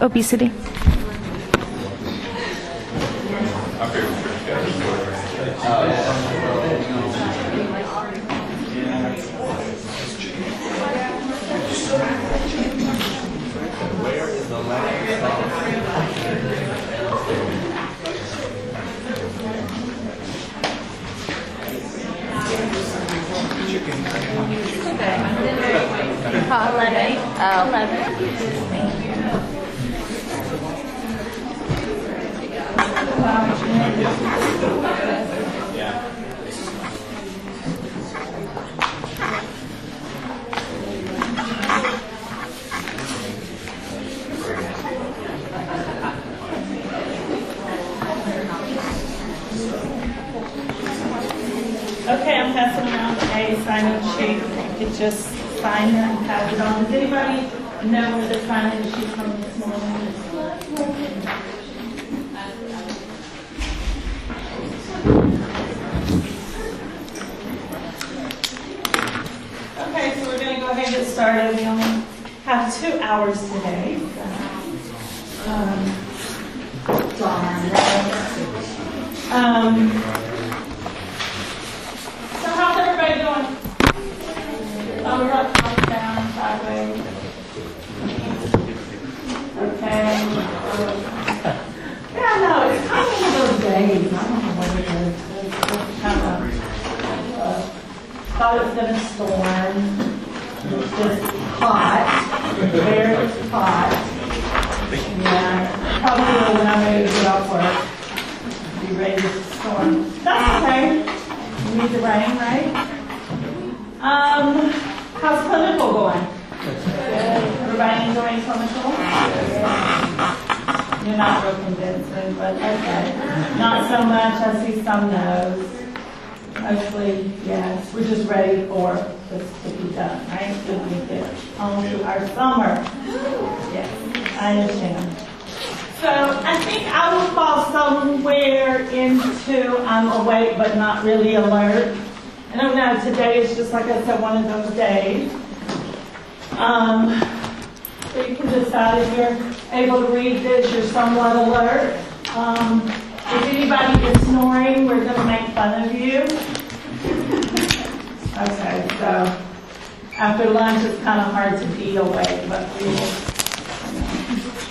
obesity? Okay, I'm passing around a sign-in sheet. You could just sign it and pass it on. Does anybody know where the sign-in sheet from this morning? Okay, so we're going to go ahead and get started. We only have 2 hours today. So how's everybody doing? Thumbs up, thumbs down, sideways. Okay. Yeah, no, it's kind of one of those days. I don't know what it is. It's kind of, thought it was going to storm. It's just hot. Very hot. Yeah, probably when I'm ready to get off work. Be ready to storm. That's okay. We need the rain, right? How's clinical going? Good. Everybody enjoying clinical? You're not real convincing, but okay. Not so much. I see some no's. Mostly, yes. We're just ready for this to be done, right? So we get on to our summer. Yes, I understand. So I think I will fall somewhere into I'm awake but not really alert. I don't know, today is just like I said, one of those days. So you can decide if you're able to read this, you're somewhat alert. If anybody is snoring, we're going to make fun of you. Okay, so after lunch it's kind of hard to be awake, but we will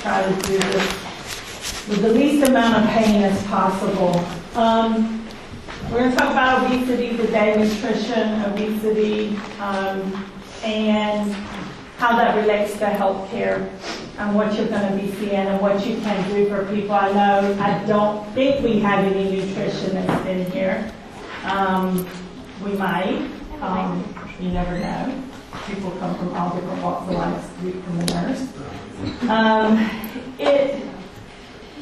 try to do this with the least amount of pain as possible. We're going to talk about obesity today, nutrition, obesity, and how that relates to healthcare and what you're going to be seeing and what you can do for people. I don't think we have any nutritionists in here. We might. You never know. People come from all different walks of life, speak from the nurse.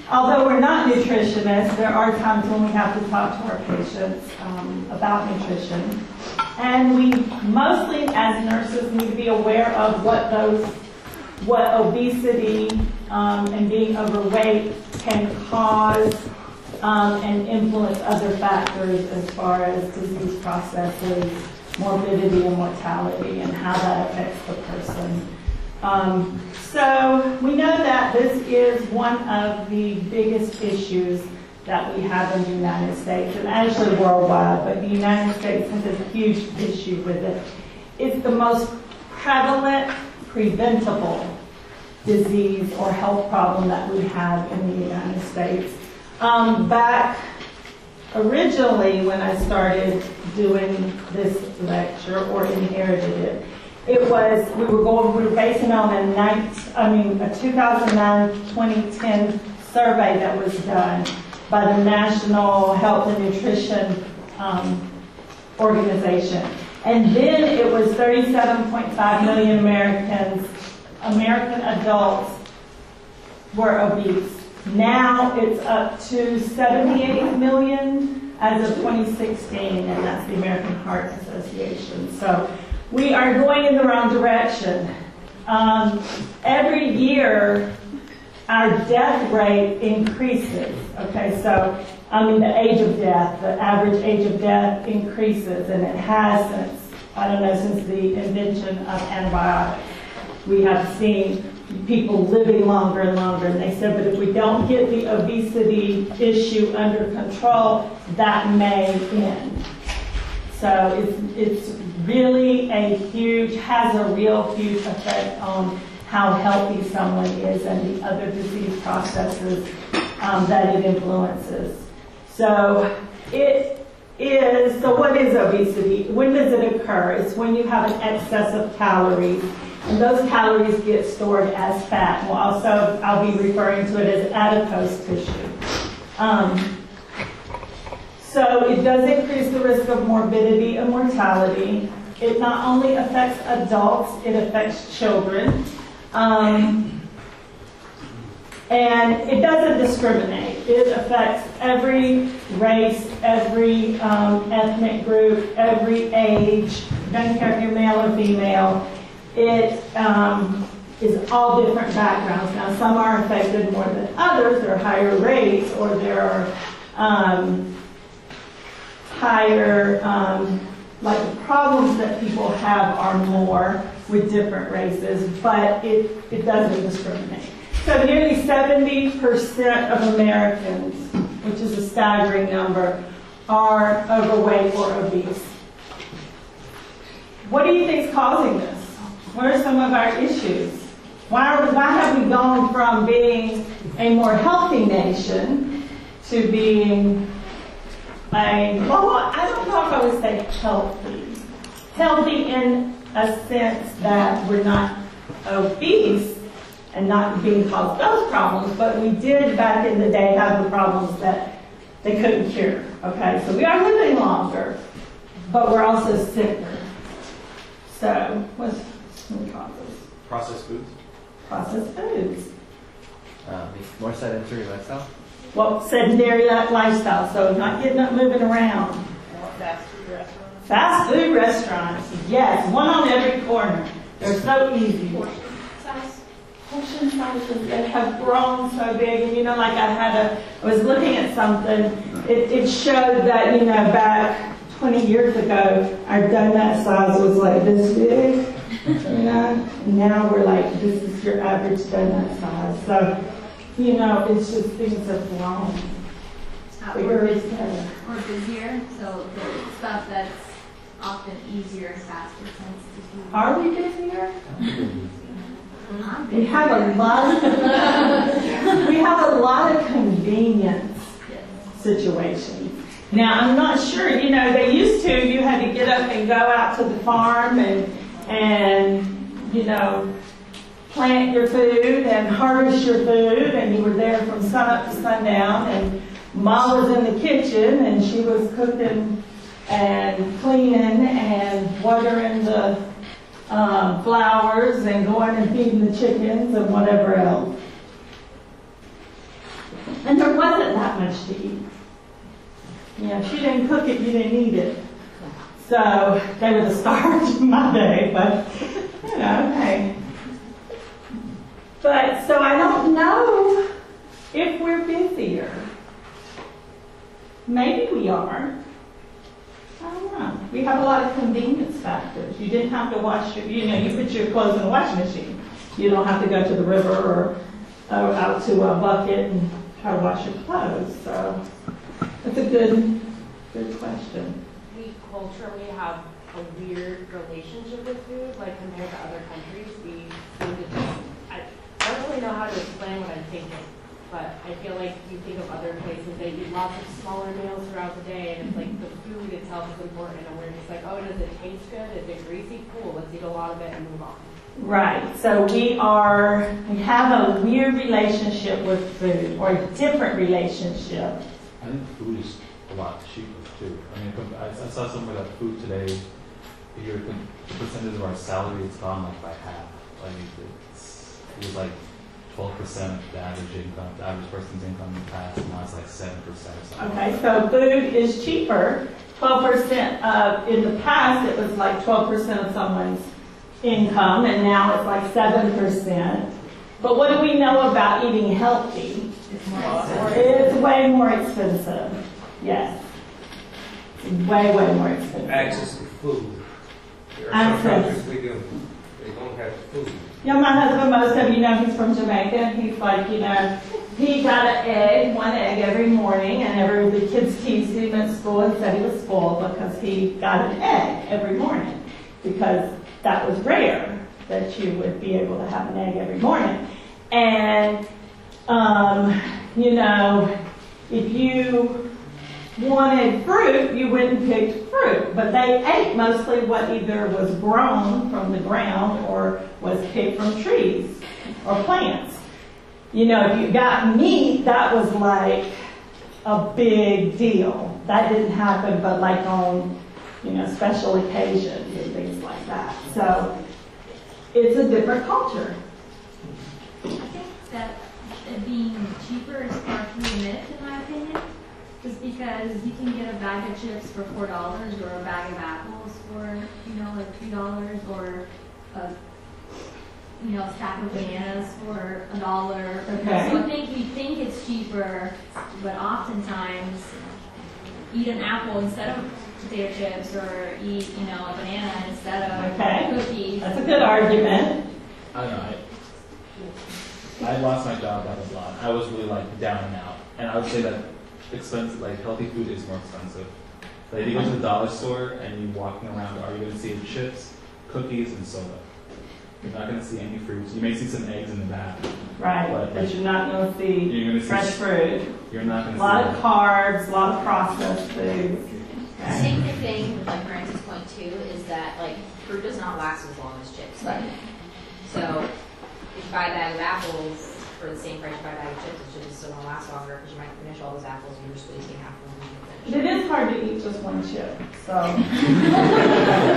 Although we're not nutritionists, there are times when we have to talk to our patients about nutrition. And we mostly, as nurses, need to be aware of what obesity and being overweight can cause and influence other factors as far as disease processes, morbidity and mortality, and how that affects the person. So we know that this is one of the biggest issues that we have in the United States, and actually worldwide, but the United States has a huge issue with it. It's the most prevalent, preventable disease or health problem that we have in the United States. Back originally when I started doing this lecture or inherited it, we were basing on a 2009-2010 survey that was done by the National Health and Nutrition Organization. And then it was 37.5 million American adults were obese. Now it's up to 78 million as of 2016, and that's the American Heart Association. So we are going in the wrong direction. Every year, our death rate increases. Okay, so the age of death, the average age of death increases, and it has since the invention of antibiotics. We have seen people living longer and longer. And they said, but if we don't get the obesity issue under control, that may end. So it's really has a real huge effect on how healthy someone is and the other disease processes that it influences. So what is obesity? When does it occur? It's when you have an excess of calories, and those calories get stored as fat. Well, also, I'll be referring to it as adipose tissue. So it does increase the risk of morbidity and mortality. It not only affects adults, it affects children. And it doesn't discriminate. It affects every race, every ethnic group, every age. Doesn't care if you're male or female. It is all different backgrounds. Now, some are affected more than others. There are higher rates, or there are higher, like the problems that people have are more with different races, but it doesn't discriminate. So nearly 70% of Americans, which is a staggering number, are overweight or obese. What do you think is causing this? What are some of our issues? Why have we gone from being a more healthy nation to being I don't know if I would say healthy. Healthy in a sense that we're not obese and not being caused those problems, but we did back in the day have the problems that they couldn't cure. Okay, so we are living longer, but we're also sicker. So what's the causes? Processed foods. Processed foods. More sedentary lifestyle. Well, sedentary lifestyle, so not getting up, moving around. Fast food restaurants. Fast food restaurants, yes, one on every corner. They're so easy. Portion sizes that have grown so big, and like I was looking at something. It showed that back 20 years ago, our donut size was like this big. Now we're like, this is your average donut size. So. It's just things have grown. We're busier, so the stuff that's often easier and faster tends to be. Are we busier? We have a lot of convenience situations. Now, I'm not sure, they used to, you had to get up and go out to the farm and plant your food and harvest your food, and you were there from sunup to sundown, and Mom was in the kitchen and she was cooking and cleaning and watering the flowers and going and feeding the chickens and whatever else. And there wasn't that much to eat. If she didn't cook it, you didn't eat it. So they were the stars in my day, but hey. But so I don't know if we're busier. Maybe we are. I don't know. We have a lot of convenience factors. You didn't have to wash you put your clothes in the washing machine. You don't have to go to the river or out to a bucket and try to wash your clothes. So that's a good question. We culturally have a weird relationship with food, like compared to other countries. We seem to just, I don't really know how to explain what I'm thinking, but I feel like you think of other places, they eat lots of smaller meals throughout the day, and it's like the food itself is important, and we're just like, oh, does it taste good? Is it greasy? Cool, let's eat a lot of it and move on. Right. So we have a weird relationship with food, or a different relationship. I think food is a lot cheaper too. I mean, I saw somewhere that food today, if you're the percentage of our salary, it's gone like by half. Like it was like 12% of the average income, the average person's income in the past, and now it's like 7% or something. Okay, so food is cheaper. 12% in the past, it was like 12% of someone's income, and now it's like 7%. But what do we know about eating healthy? It's way more expensive. Yes. Way more expensive. Access to food. There are some Access. countries they don't look at the food. Yeah, my husband, most of you know, he's from Jamaica. He's like, he got one egg every morning, and the kids teased him at school and said he was spoiled because he got an egg every morning, because that was rare that you would be able to have an egg every morning. And, if you wanted fruit, you went and picked fruit. But they ate mostly what either was grown from the ground or was picked from trees or plants. If you got meat, that was like a big deal. That didn't happen but like on, special occasions and things like that. So it's a different culture. I think that it being cheaper is partly a myth, in my opinion. Just because you can get a bag of chips for $4 or a bag of apples for, like $3, or a stack of bananas for $1. Okay. So I think we think it's cheaper, but oftentimes eat an apple instead of potato chips, or eat, a banana instead of cookies. That's a good argument. I don't know. I lost my job. That was a lot. I was really down and out, and I would say that expensive, healthy food is more expensive. If you go to the dollar store and you're walking around, are you going to see chips, cookies, and soda? You're not going to see any fruits. You may see some eggs in the back. Right, but you're not going to see fresh fruit. You're not going to see a lot of carbs, a lot of processed foods. I think the thing with Francis' point too is that fruit does not last as long as chips. Right. So if you buy a bag of apples for the same price you buy a bag of chips, it should still gonna last longer because you might finish all those apples and you're squeezing half of them. It is hard to eat just one chip, so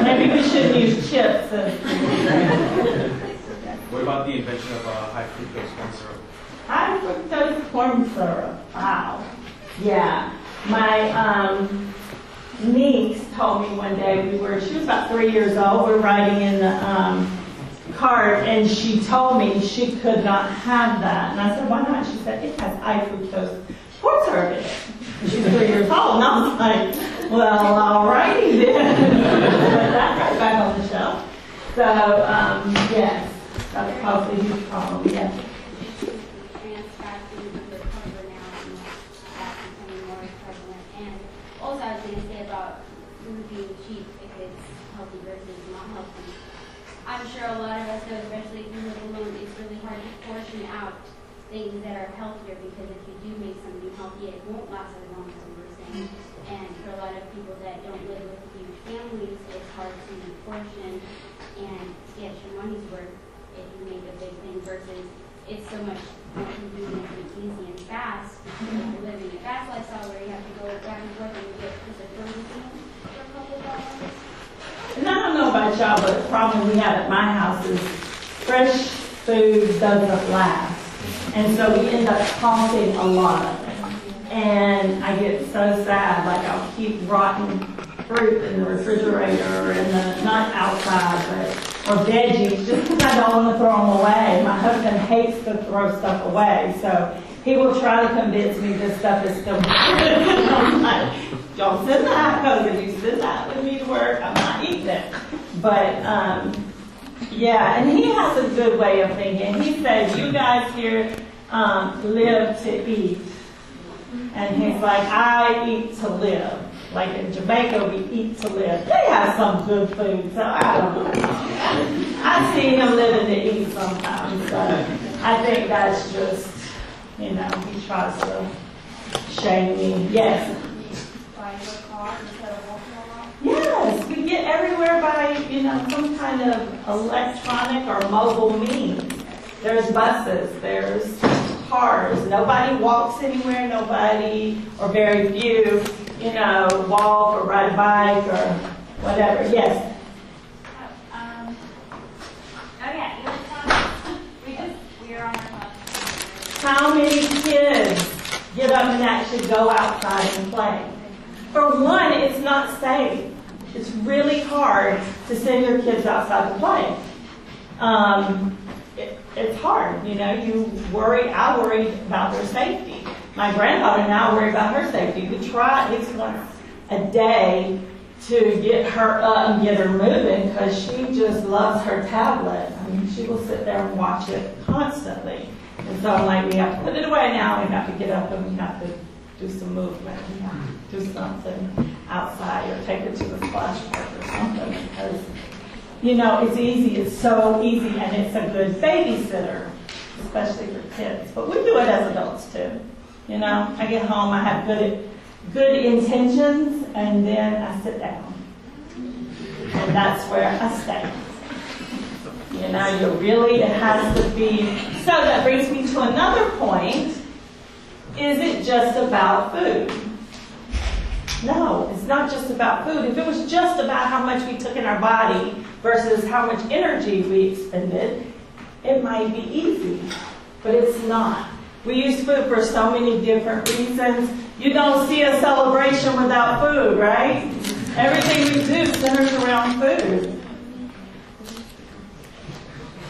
maybe we shouldn't use chips. What about the invention of high fructose corn syrup? High fructose corn syrup. Wow. Yeah. My niece told me one day she was about 3 years old. We were riding in the cart, and she told me she could not have that. And I said, why not? She said, it has high fructose corn syrup in it. And she's 3 years old. And I was like, well, all righty then. Put that right back on the shelf. So, yes, that's probably a huge problem. Yes. Trans fat food is recover now, and that's becoming more prevalent. And also, I was going to say about food being cheap, if it's healthy versus not healthy. I'm sure a lot of us know, especially if you live alone, it's really hard to portion out things that are healthier, because if you do make something healthy, it won't last as long as we were saying. And for a lot of people that don't live with huge families, it's hard to portion and get your money's worth if you make a big thing, versus it's so much more convenient and easy and fast. If you're living a fast lifestyle where you have to go back and forth and you get just a frozen meal for a couple of dollars. And I don't know about y'all, but the problem we have at my house is fresh food doesn't last. And so we end up tossing a lot of it. And I get so sad, I'll keep rotten fruit in the refrigerator and not outside, or veggies, just because I don't want to throw them away. My husband hates to throw stuff away, so he will try to convince me this stuff is still good. I'm like, don't send that, because if you send that with me to work, I'm not eating it. But, yeah, and he has a good way of thinking. He says, you guys here live to eat. And he's like, I eat to live. Like in Jamaica, we eat to live. They have some good food, so I don't know. I see him living to eat sometimes, so I think that's just, he tries to shame me. Yes? Buying a car instead of walking around. Yes, we get everywhere by, some kind of electronic or mobile means. There's buses, there's cars. Nobody walks anywhere, or very few, walk or ride a bike or whatever. Yes? Okay, we're on our phone. How many kids get up and actually go outside and play? For one, it's not safe. It's really hard to send your kids outside to play. It's hard, I worry about their safety. My granddaughter now worry about her safety. We try at least once a day to get her up and get her moving, because she just loves her tablet. I mean, she will sit there and watch it constantly. And so I'm like, we have to put it away now, we have to get up and we have to do some movement, we have to do something outside or take her to the splash park or something because, you know, it's easy, it's so easy and it's a good babysitter, especially for kids. But we do it as adults too. You know, I get home, I have good intentions and then I sit down. And that's where I stay. You know, it has to be. So that brings me to another point. Is it just about food? No, it's not just about food. If it was just about how much we took in our body versus how much energy we expended, it might be easy. But it's not. We use food for so many different reasons. You don't see a celebration without food, right? Everything we do centers around food.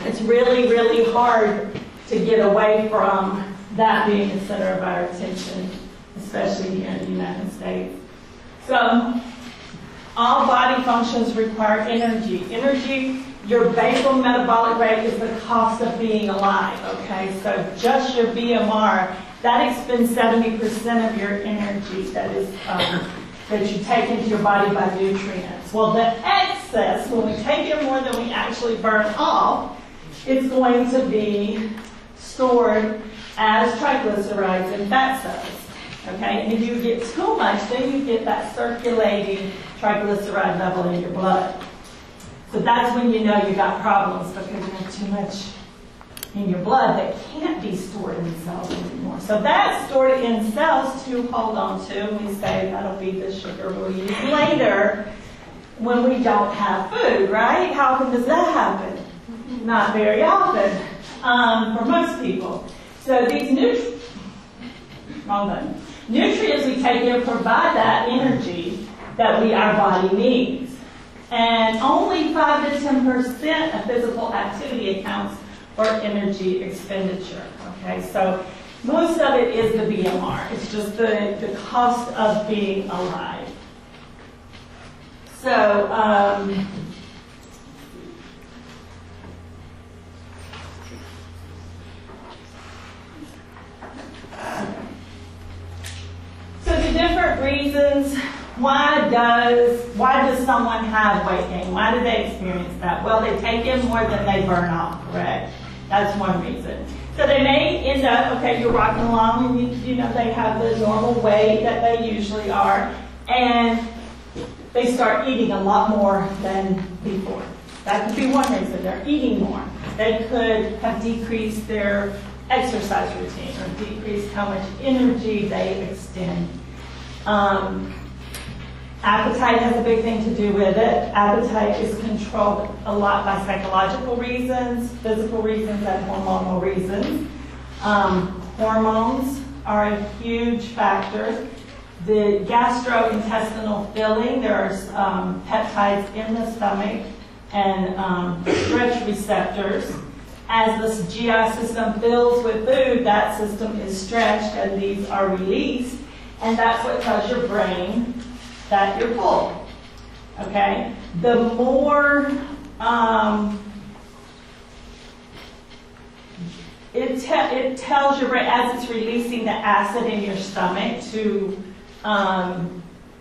It's really, really hard to get away from that being the center of our attention, especially here in the United States. So, all body functions require energy. Energy, your basal metabolic rate is the cost of being alive, okay? So just your BMR, that expends 70% of your energy that you take into your body by nutrients. Well, the excess, when we take in more than we actually burn off, it's going to be stored as triglycerides and fat cells. Okay, and if you get too much, then you get that circulating triglyceride level in your blood. So that's when you know you got problems because you have too much in your blood that can't be stored in cells anymore. So that's stored in cells to hold on to. We say that'll be the sugar we'll use later when we don't have food, right? How often does that happen? Not very often for most people. So these nutrients we take in provide that energy that our body needs. And only 5 to 10% of physical activity accounts for energy expenditure. Okay, so most of it is the BMR. It's just the cost of being alive. So, the different reasons, why does someone have weight gain? Why do they experience that? Well, they take in more than they burn off, correct? That's one reason. So they may end up, okay, you're rocking along and you know they have the normal weight that they usually are, and they start eating a lot more than before. That could be one reason. They're eating more. They could have decreased their exercise routine or decreased how much energy they extend. Appetite has a big thing to do with it. Appetite is controlled a lot by psychological reasons, physical reasons, and hormonal reasons. Hormones are a huge factor. The gastrointestinal filling, there are peptides in the stomach and stretch receptors. As the GI system fills with food, that system is stretched and these are released. And that's what tells your brain that you're full. Okay? The more it tells your brain as it's releasing the acid in your stomach to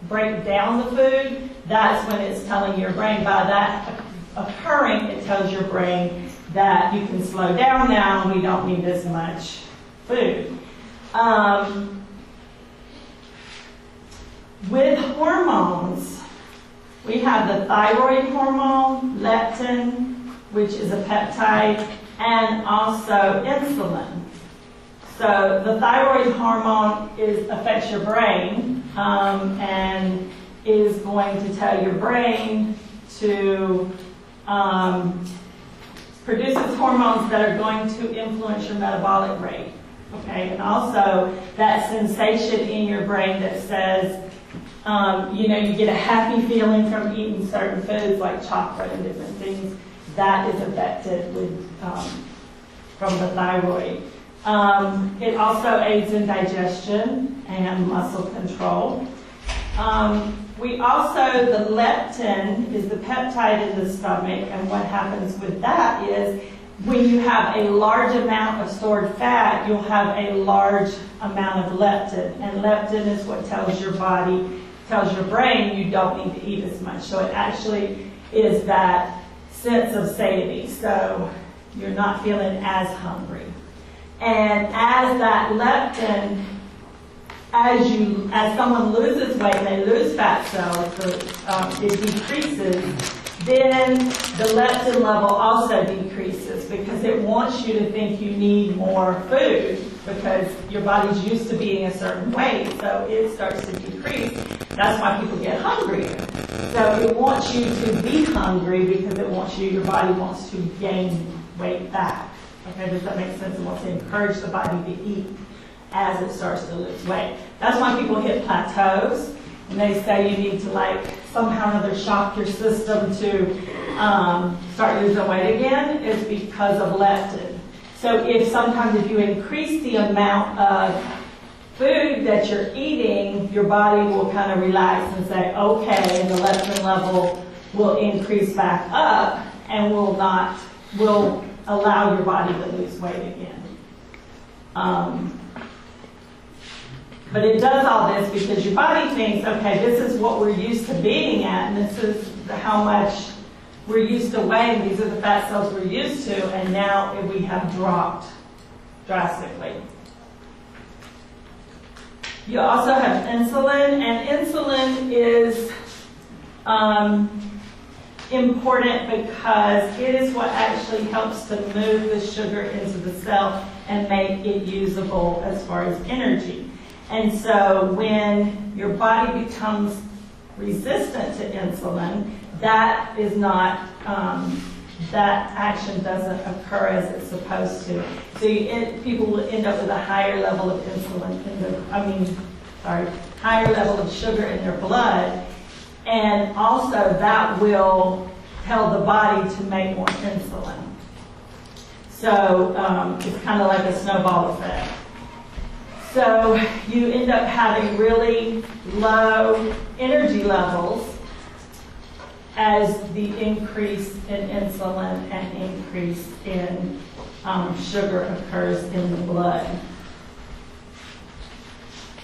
break down the food, that's when it's telling your brain. By that occurring, it tells your brain that you can slow down now and we don't need as much food. With hormones, we have the thyroid hormone, leptin, which is a peptide, and also insulin. So the thyroid hormone affects your brain and is going to tell your brain to produces hormones that are going to influence your metabolic rate. Okay, and also that sensation in your brain that says, you get a happy feeling from eating certain foods like chocolate and different things, that is affected from the thyroid. It also aids in digestion and muscle control. We also, the leptin is the peptide in the stomach, and what happens with that is when you have a large amount of stored fat, you'll have a large amount of leptin, and leptin is what tells your body, tells your brain you don't need to eat as much. So it actually is that sense of satiety, so you're not feeling as hungry. And as that leptin, as someone loses weight and they lose fat cells, it decreases, then the leptin level also decreases because it wants you to think you need more food because your body's used to being a certain weight, so it starts to decrease. That's why people get hungrier. So it wants you to be hungry because it wants you, your body wants to gain weight back. Okay, does that make sense? It wants to encourage the body to eat as it starts to lose weight. That's why people hit plateaus, and they say you need to somehow or other shock your system to start losing weight again, is because of leptin. So sometimes if you increase the amount of food that you're eating, your body will kind of relax and say, okay, and the leptin level will increase back up and will allow your body to lose weight again. But it does all this because your body thinks, okay, this is what we're used to being at, and this is how much we're used to weighing. These are the fat cells we're used to, and now we have dropped drastically. You also have insulin, and insulin is important because it is what actually helps to move the sugar into the cell and make it usable as far as energy. And so when your body becomes resistant to insulin, that is not, that action doesn't occur as it's supposed to. So people will end up with a higher level of insulin higher level of sugar in their blood. And also that will tell the body to make more insulin. So it's kind of like a snowball effect. So you end up having really low energy levels as the increase in insulin and increase in sugar occurs in the blood.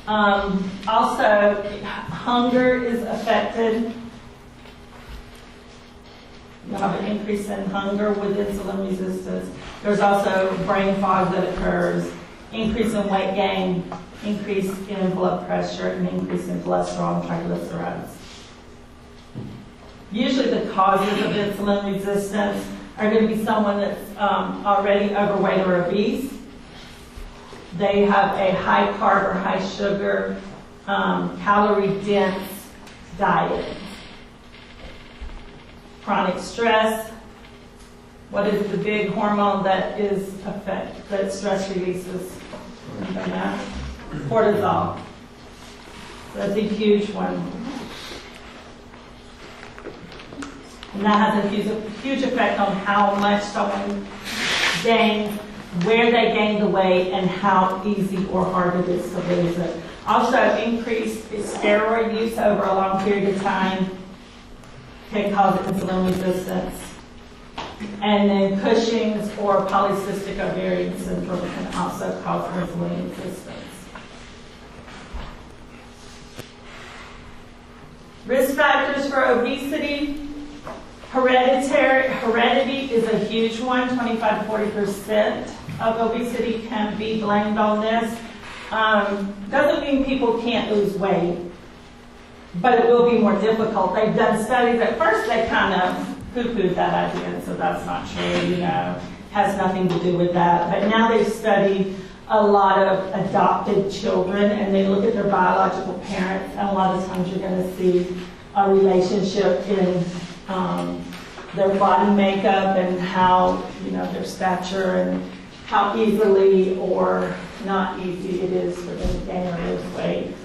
Also, hunger is affected. You have an increase in hunger with insulin resistance. There's also brain fog that occurs, increase in weight gain, increase in blood pressure, and increase in cholesterol and triglycerides. Usually the causes of insulin resistance are going to be someone that's already overweight or obese. They have a high carb or high sugar, calorie dense diet. Chronic stress. What is the big hormone that that stress releases? Cortisol. That's a huge one. And that has a huge effect on how much someone gains, where they gain the weight, and how easy or hard it is to lose it. Also, increased steroid use over a long period of time can cause insulin resistance. And then Cushing's or polycystic ovarian syndrome can also cause insulin resistance. Risk factors for obesity. Heredity is a huge one. 25 to 40% of obesity can be blamed on this. Doesn't mean people can't lose weight, but it will be more difficult. They've done studies. At first they kind of poo-pooed that idea, so that's not true, has nothing to do with that. But now they've studied a lot of adopted children, and they look at their biological parents, and a lot of times you're going to see a relationship in their body makeup and how, their stature and how easily or not easy it is for them to gain or lose weight.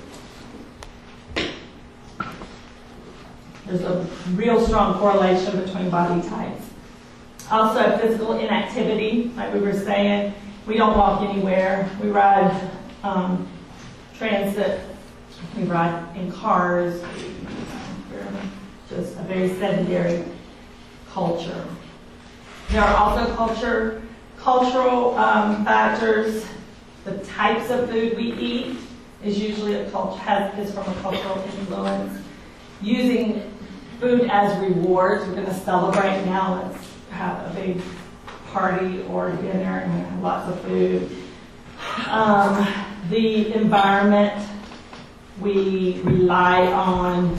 There's a real strong correlation between body types. Also, physical inactivity, like we were saying. We don't walk anywhere. We ride transit We ride in cars. We're just a very sedentary culture. There are also cultural factors. The types of food we eat is usually is from a cultural influence. Using food as rewards. We're going to celebrate now. Let's have a big party or dinner and have lots of food. The environment, we rely on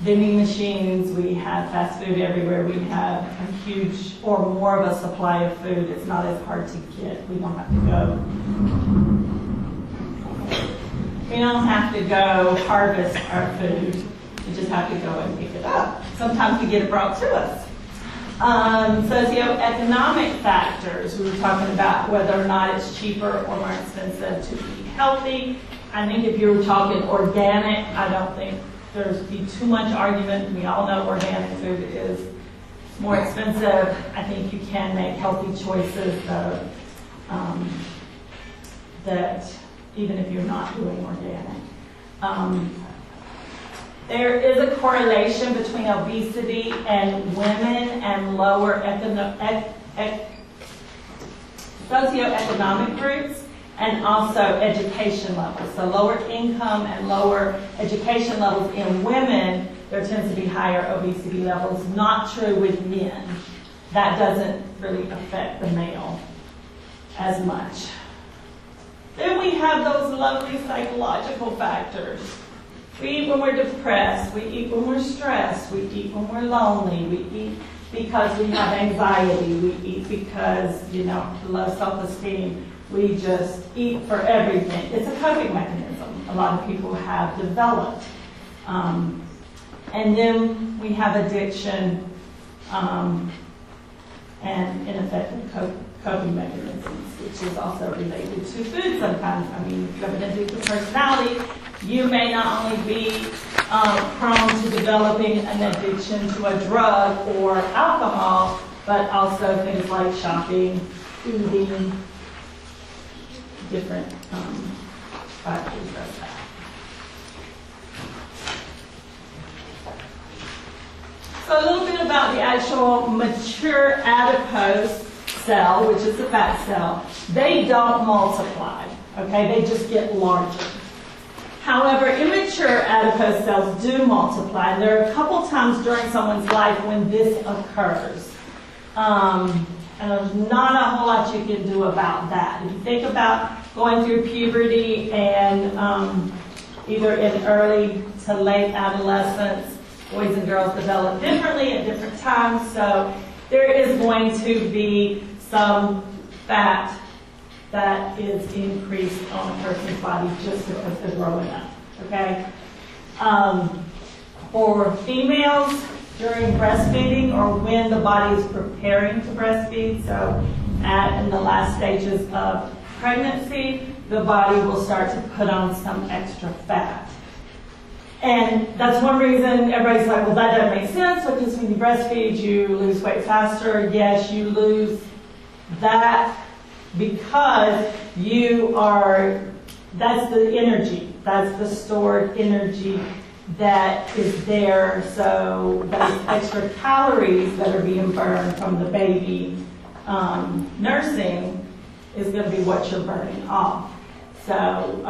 vending machines. We have fast food everywhere. We have a huge or more of a supply of food. It's not as hard to get. We don't have to go. We don't have to go harvest our food. We just have to go and pick it up. Sometimes we get it brought to us. Socioeconomic factors. We were talking about whether or not it's cheaper or more expensive to eat healthy. I think if you were talking organic, I don't think there's be too much argument. We all know organic food is more expensive. I think you can make healthy choices that even if you're not doing organic. There is a correlation between obesity and women and lower socioeconomic groups and also education levels. So lower income and lower education levels in women, there tends to be higher obesity levels. Not true with men. That doesn't really affect the male as much. Then we have those lovely psychological factors. We eat when we're depressed. We eat when we're stressed. We eat when we're lonely. We eat because we have anxiety. We eat because, low self-esteem. We just eat for everything. It's a coping mechanism a lot of people have developed. And then we have addiction and ineffective coping mechanisms, which is also related to food sometimes. I mean, if you have an addictive personality, you may not only be prone to developing an addiction to a drug or alcohol, but also things like shopping, eating, different factors of that. So a little bit about the actual mature adipose cell, which is the fat cell. They don't multiply, okay? They just get larger. However, immature adipose cells do multiply. There are a couple times during someone's life when this occurs. And there's not a whole lot you can do about that. If you think about going through puberty and either in early to late adolescence, boys and girls develop differently at different times. So there is going to be some fat that is increased on a person's body just because they're growing up, okay? For females, during breastfeeding or when the body is preparing to breastfeed, so in the last stages of pregnancy, the body will start to put on some extra fat. And that's one reason everybody's like, well, that doesn't make sense because when you breastfeed, you lose weight faster. Yes, you lose that because that's the energy, that's the stored energy that is there. So those extra calories that are being burned from the baby nursing is going to be what you're burning off. So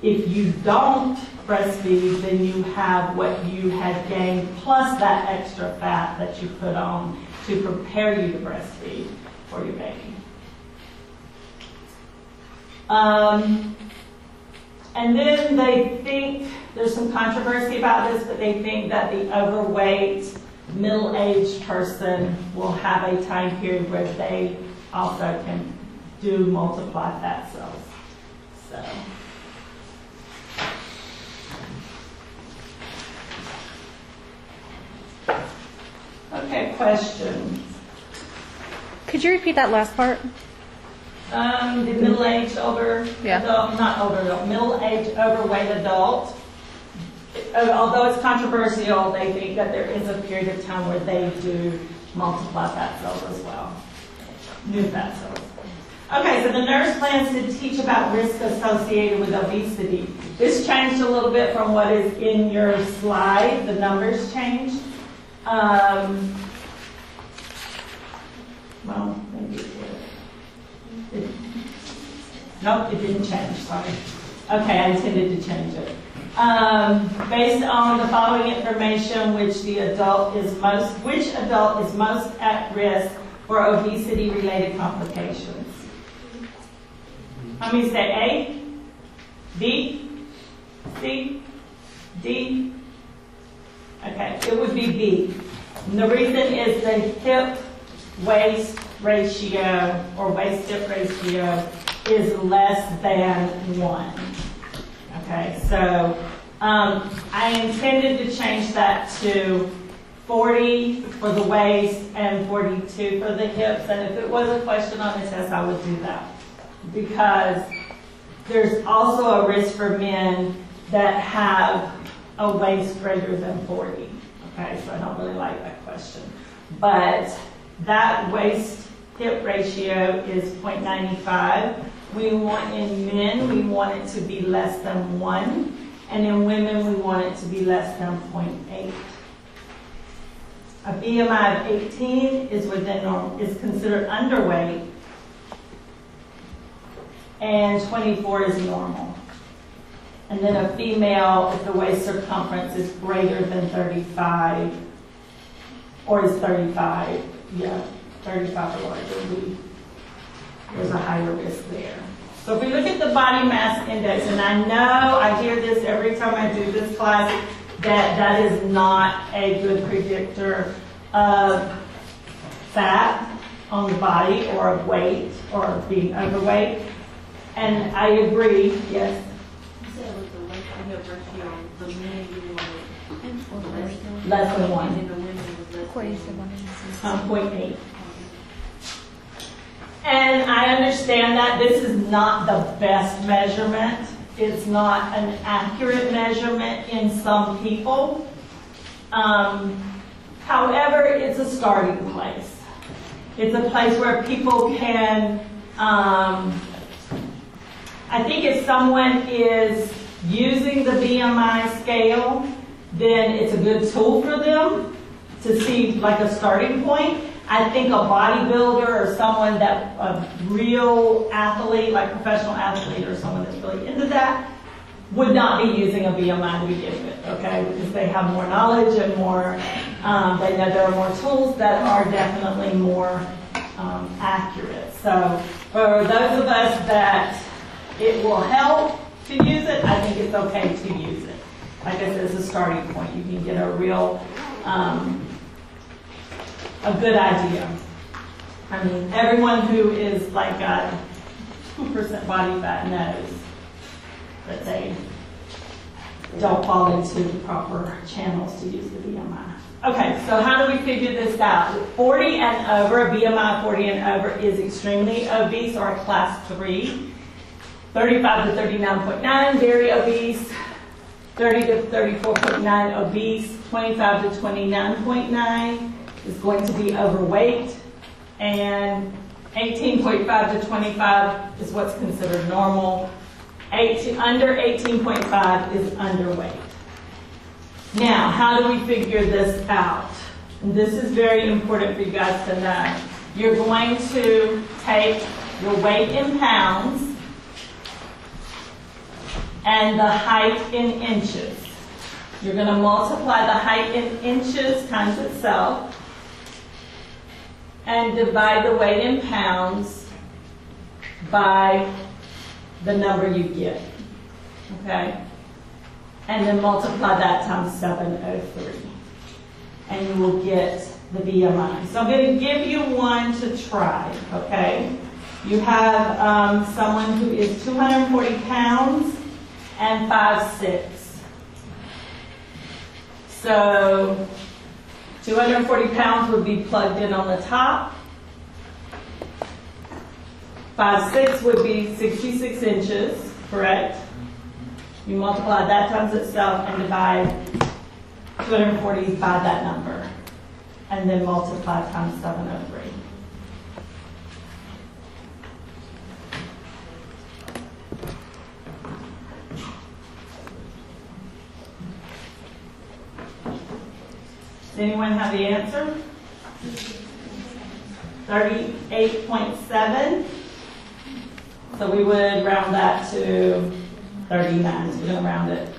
if you don't breastfeed, then you have what you had gained plus that extra fat that you put on to prepare you to breastfeed for your baby. And then they think, there's some controversy about this, but they think that the overweight, middle-aged person will have a time period where they also can multiply fat cells. So. Okay, questions? Could you repeat that last part? The middle-aged middle-aged overweight adult. Although it's controversial, they think that there is a period of time where they do multiply fat cells as well. New fat cells. Okay, so the nurse plans to teach about risk associated with obesity. This changed a little bit from what is in your slide. The numbers changed. Well, maybe it did. Nope, it didn't change, sorry. Okay, I intended to change it. Based on the following information, which adult is most at risk for obesity-related complications? Let me say A, B, C, D. Okay, it would be B. And the reason is the hip-waist ratio or waist-hip ratio is less than 1. Okay, so I intended to change that to 40 for the waist and 42 for the hips. And if it was a question on the test, I would do that. Because there's also a risk for men that have a waist greater than 40. Okay, so I don't really like that question. But that waist-hip ratio is 0.95. We want in men, we want it to be less than 1. And in women, we want it to be less than 0.8. A BMI of 18 is within normal, is considered underweight, and 24 is normal. And then a female, if the waist circumference is greater than 35, or is 35, 35 or larger, there's a higher risk there. So if we look at the body mass index, and I know I hear this every time I do this class, that is not a good predictor of fat on the body or of weight or being overweight. And I agree, yes. You said with the waist and hip ratio, the men you wanted Less than 1. and the women was less than 0.8. And I understand that this is not the best measurement. It's not an accurate measurement in some people. However, it's a starting place. It's a place where people can, I think if someone is using the BMI scale, then it's a good tool for them to see like a starting point. I think a bodybuilder or someone that, a real athlete, like professional athlete or someone that's really into that, would not be using a BMI to begin with, okay? Because they have more knowledge and more, they know there are more tools that are definitely more accurate. So for those of us that it will help to use it, I think it's okay to use it. Like I said, it's a starting point. You can get a real, a good idea. I mean, everyone who is like got 2% body fat knows that they don't fall into the proper channels to use the BMI. Okay, so how do we figure this out? 40 and over, a BMI of 40 and over is extremely obese or a class 3. 35 to 39.9, very obese. 30 to 34.9, obese. 25 to 29.9 is going to be overweight. And 18.5 to 25 is what's considered normal. Under 18.5 is underweight. Now, how do we figure this out? And this is very important for you guys to know. You're going to take your weight in pounds and the height in inches. You're going to multiply the height in inches times itself and divide the weight in pounds by the number you get, okay? And then multiply that times 703. And you will get the BMI. So I'm going to give you one to try, okay? You have someone who is 240 pounds and 5'6". So 240 pounds would be plugged in on the top. 5'6" would be 66 inches, correct? You multiply that times itself and divide 240 by that number. And then multiply times 703. Does anyone have the answer? 38.7. So we would round that to 39. So we're going to round it.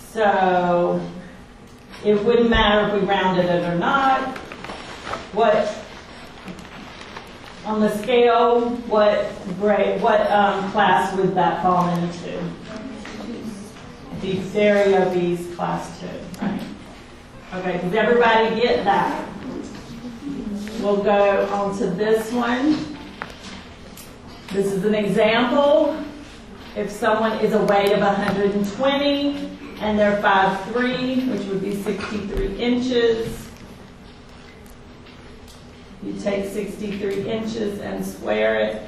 So it wouldn't matter if we rounded it or not. What on the scale? What grade? What class would that fall into? The very obese class 2, right? Okay, does everybody get that? We'll go on to this one. This is an example. If someone is a weight of 120 and they're 5'3", which would be 63 inches, you take 63 inches and square it.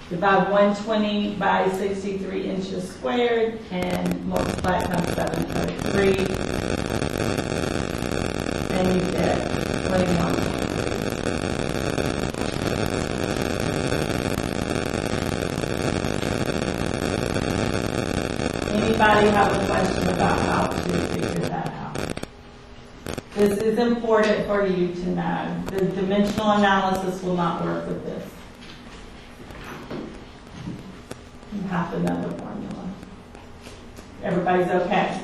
Divide 120 by 63 inches squared and multiply it times 7.3. And you get 21. Anybody have a question about how to figure that out? This is important for you to know. The dimensional analysis will not work with this. You have to know the formula. Everybody's okay?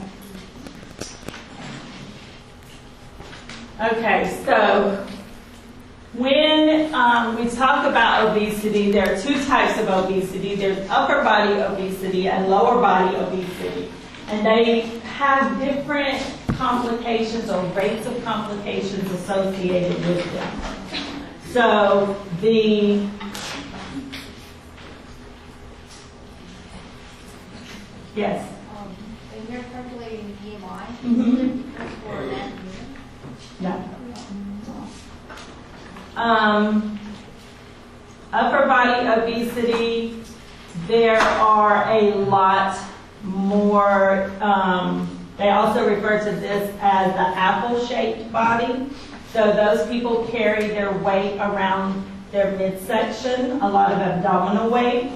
Okay, so when we talk about obesity, there are 2 types of obesity. There's upper body obesity and lower body obesity. And they have different complications or rates of complications associated with them. So yes. When you're calculating BMI, Mm-hmm. for that, No. Upper body obesity, there are a lot more, they also refer to this as the apple-shaped body. So those people carry their weight around their midsection, a lot of abdominal weight.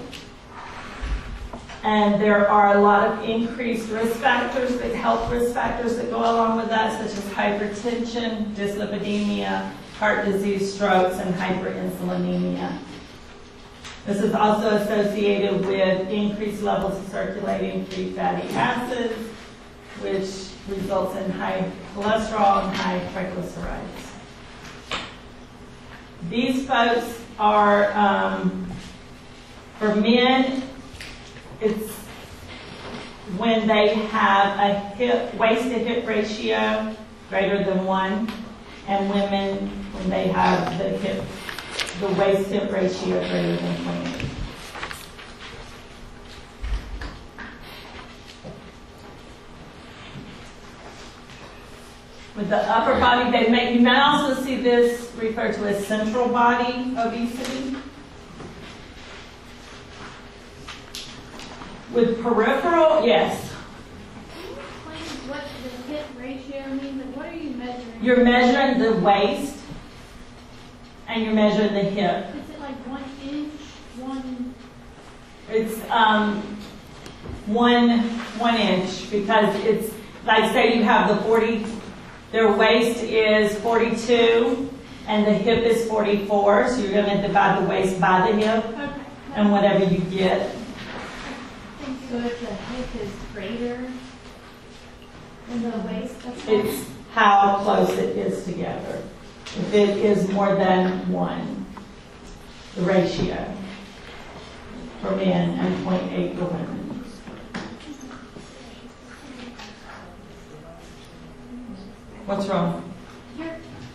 And there are a lot of increased risk factors, health risk factors that go along with that, such as hypertension, dyslipidemia, heart disease, strokes, and hyperinsulinemia. This is also associated with increased levels of circulating free fatty acids, which results in high cholesterol and high triglycerides. These folks are, for men, it's when they have a waist to hip ratio greater than 1, and women when they have the waist hip ratio greater than 28. With the upper body, you may also see this referred to as central body obesity. With peripheral, yes. Can you explain what the hip ratio means? Like, what are you measuring? You're measuring the waist and you're measuring the hip. Is it like 1 inch? It's 1 inch, because it's like, say you have their waist is 42 and the hip is 44, so you're going to divide the waist by the hip, Okay. and whatever you get. So if the hip is greater than the waist, that's It's how close it is together. If it is more than 1, the ratio for men and 0.8 for women. What's wrong? I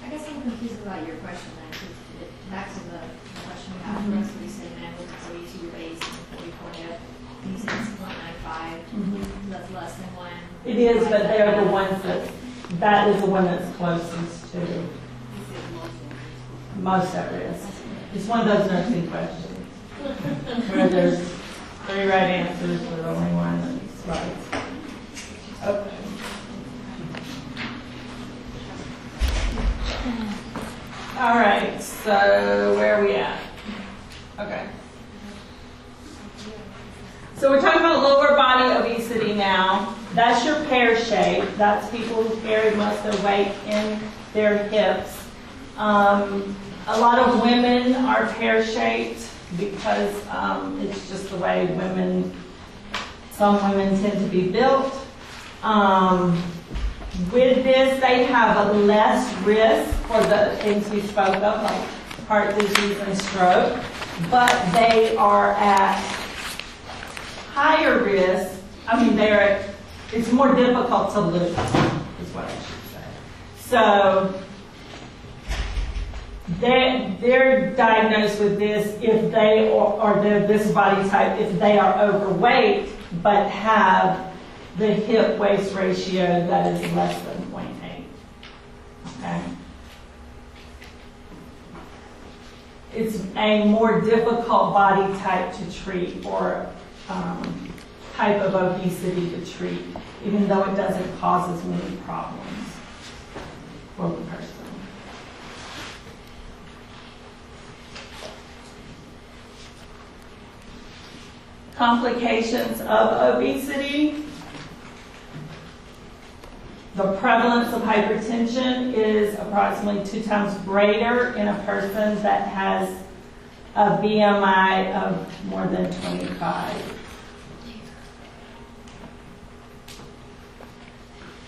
guess I'm confused about your question then, because back to the question we had for us, we said men with 42 waist and 44 hip, and you said it's 0.95, that's less than 1. It is, but they are the ones that is the one that's closest to most at risk. It's one of those nursing questions where there's 3 right answers, but only one that's right. Okay. All right, so where are we at? Okay. So we're talking about lower body obesity now. That's your pear shape. That's people who carry most of their weight in their hips. A lot of women are pear shaped because it's just the way some women tend to be built. With this, they have a less risk for the things we spoke of, like heart disease and stroke, but they are at higher risk. It's more difficult to lose, is what I should say. So they're diagnosed with this if they or this body type if they are overweight but have the hip-waist ratio that is less than 0.8. Okay? It's a more difficult body type to treat or type of obesity to treat, even though it doesn't cause as many problems for the person. Complications of obesity. The prevalence of hypertension is approximately 2 times greater in a person that has a BMI of more than 25.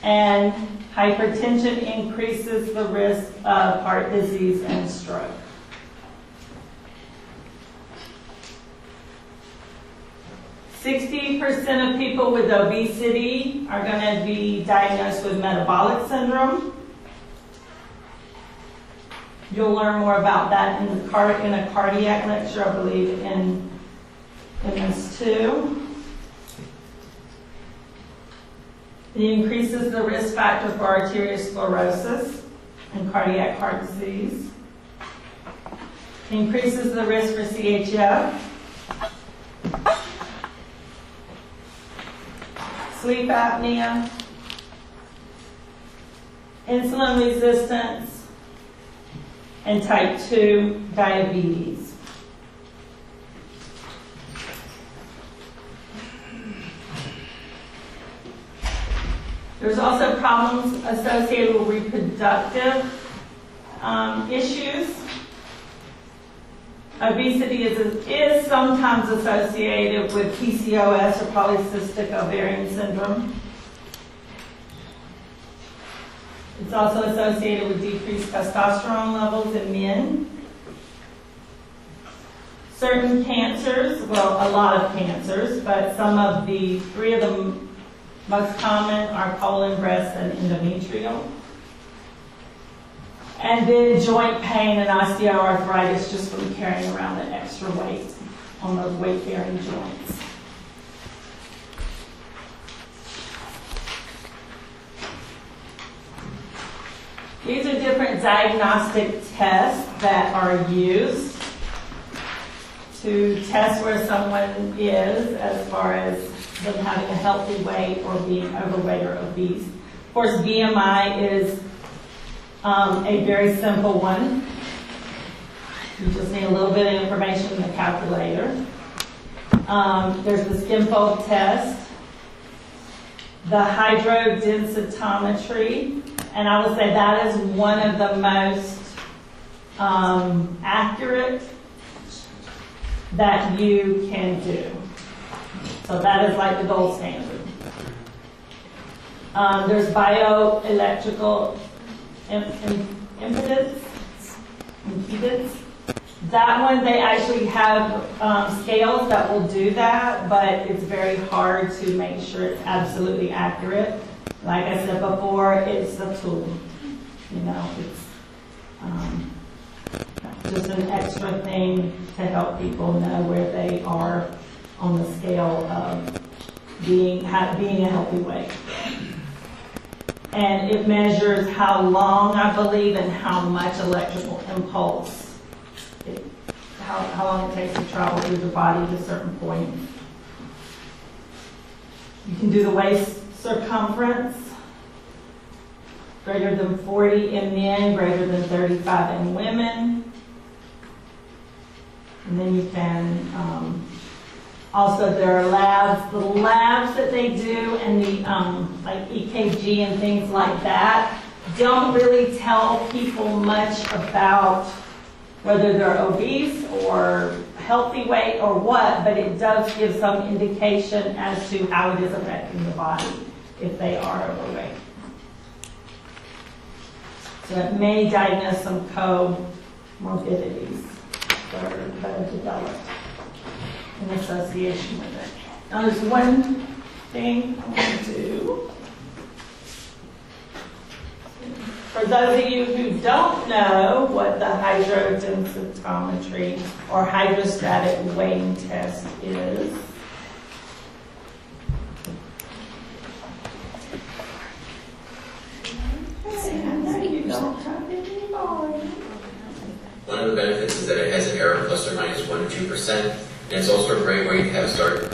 And hypertension increases the risk of heart disease and stroke. %60 of people with obesity are going to be diagnosed with metabolic syndrome. You'll learn more about that in a cardiac lecture, I believe, in MS2. It increases the risk factor for arteriosclerosis and cardiac heart disease. Increases the risk for CHF. Sleep apnea, insulin resistance, and type 2 diabetes. There's also problems associated with reproductive issues. Obesity is sometimes associated with PCOS or polycystic ovarian syndrome. It's also associated with decreased testosterone levels in men. Certain cancers, well, a lot of cancers, but three of the most common are colon, breast, and endometrial. And then joint pain and osteoarthritis just from carrying around the extra weight on those weight-bearing joints. These are different diagnostic tests that are used to test where someone is as far as them having a healthy weight or being overweight or obese. Of course, BMI is a very simple one. You just need a little bit of information in the calculator. There's the skin fold test, the hydrodensitometry, and I would say that is one of the most accurate that you can do. So that is like the gold standard. There's bioelectrical impedance. That one, they actually have scales that will do that, but it's very hard to make sure it's absolutely accurate. Like I said before, it's a tool. It's just an extra thing to help people know where they are on the scale of being a healthy weight. And it measures how long, I believe, and how much electrical impulse, how long it takes to travel through the body to a certain point. You can do the waist circumference, greater than 40 in men, greater than 35 in women. And then you can Also, there are labs, the labs that they do, and the like EKG and things like that don't really tell people much about whether they're obese or healthy weight or what, but it does give some indication as to how it is affecting the body if they are overweight. So it may diagnose some comorbidities that are developed in association with it. Now there's one thing I want to do. For those of you who don't know what the hydrodensitometry or hydrostatic weighing test is, one of the benefits is that it has an error plus or minus 1 to 2%, and it's also a great way to have a start.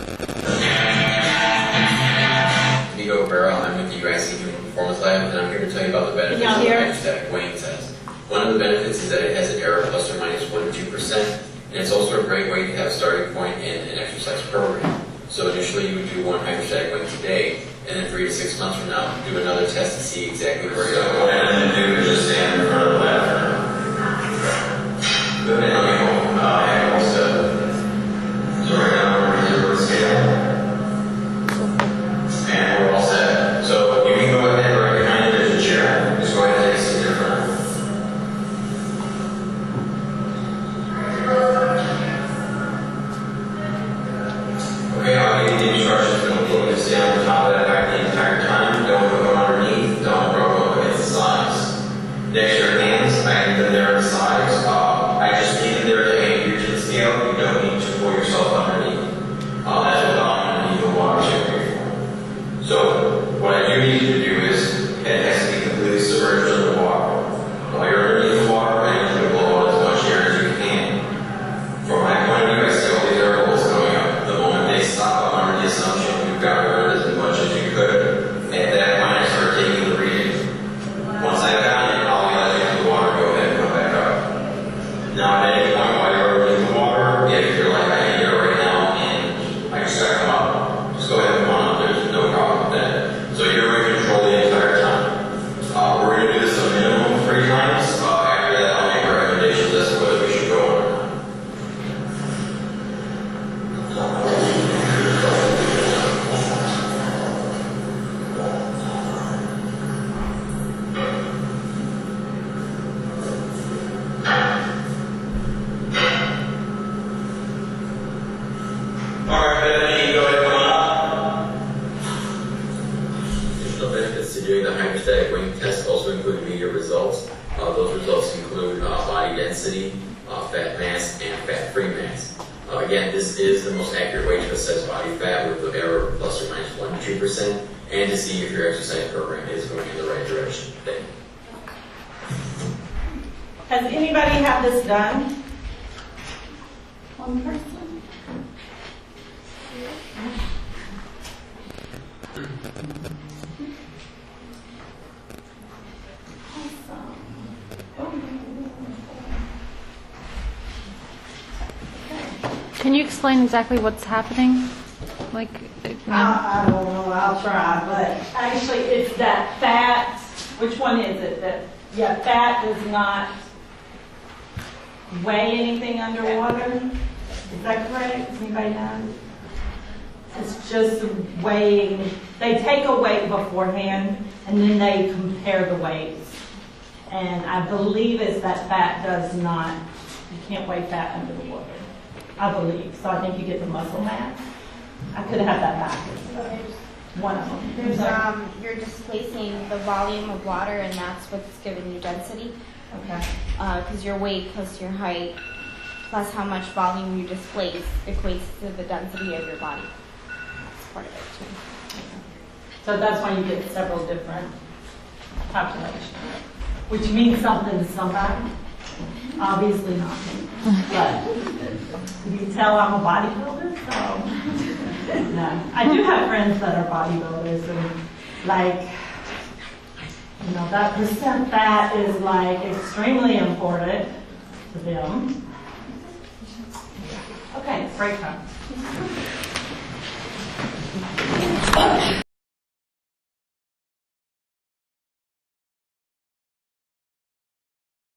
Vigo Rivera, I'm with the UIC Human Performance Lab, and I'm here to tell you about the benefits of the hydrostatic weighing test. One of the benefits is that it has an error plus or minus 1 to 2%, and it's also a great way to have a starting point in an exercise program. So initially you would do one hydrostatic weight today, and then 3 to 6 months from now, do another test to see exactly where you're going. What I'm going to do is just stand in front of the lab. Good, and I'll be home. And also, so right now we're going to do a scale. And we're all set. So you can go ahead right behind you, there's a chair. Just go ahead and take a seat in front. Okay, I'll give you the instructions. Don't be able to stay on the top of that back the entire time. Don't put them underneath. Don't throw them up against the sides. Next to your hands, I need them there on the sides. I just need them there to anchor you to the scale. You don't need to pull yourself underneath. That's what I'm underneath the water chamber for. So, what I do need you to do is, it has to be completely submerged in the water. While you're underneath the water, I need you to blow out as much air as you can. From my point of view, I see all these air bubbles coming up. The moment they stop, I'm under the assumption you've got to run as much as you could. At that point, I start taking the reading. Once I've got it, I'll let you into the water, go ahead and come back up. Now, at any point while you're underneath the water, if you're like I am here right now and I just got to come up, just go ahead and come on up. There's no problem with that. So you're in control the entire time. We're going to do this a minimum of 3 times. After that, I'll make recommendations as to whether we should go on or not. Alright, then you go ahead and come on up. Additional benefits to doing the hydrostatic weighing test also include immediate results. Those results include body density, fat mass, and fat-free mass. Again, this is the most accurate way to assess body fat with the error plus or minus 1 to 2%, and to see if your exercise program is going in the right direction. Thank you. has anybody had this done? One person? Can you explain exactly what's happening? Like, I don't know, I'll try, but actually it's that fat, which one is it? That fat does not weigh anything underwater? Is that correct? Does anybody know? It's just weighing, they take a weight beforehand and then they compare the weights. And I believe it's that fat does not, you can't weigh fat under the water. I believe. So I think you get the muscle mass. I could have had that backwards. One of them. There's you're displacing the volume of water, and that's what's giving you density. Okay. Because your weight plus your height plus how much volume you displace equates to the density of your body. That's part of it too. So that's why you get several different calculations, which means something to somebody. Obviously not me. But you can tell I'm a bodybuilder, so no. I do have friends that are bodybuilders, and like, you know, that percent fat is like extremely important to them. Okay, break time.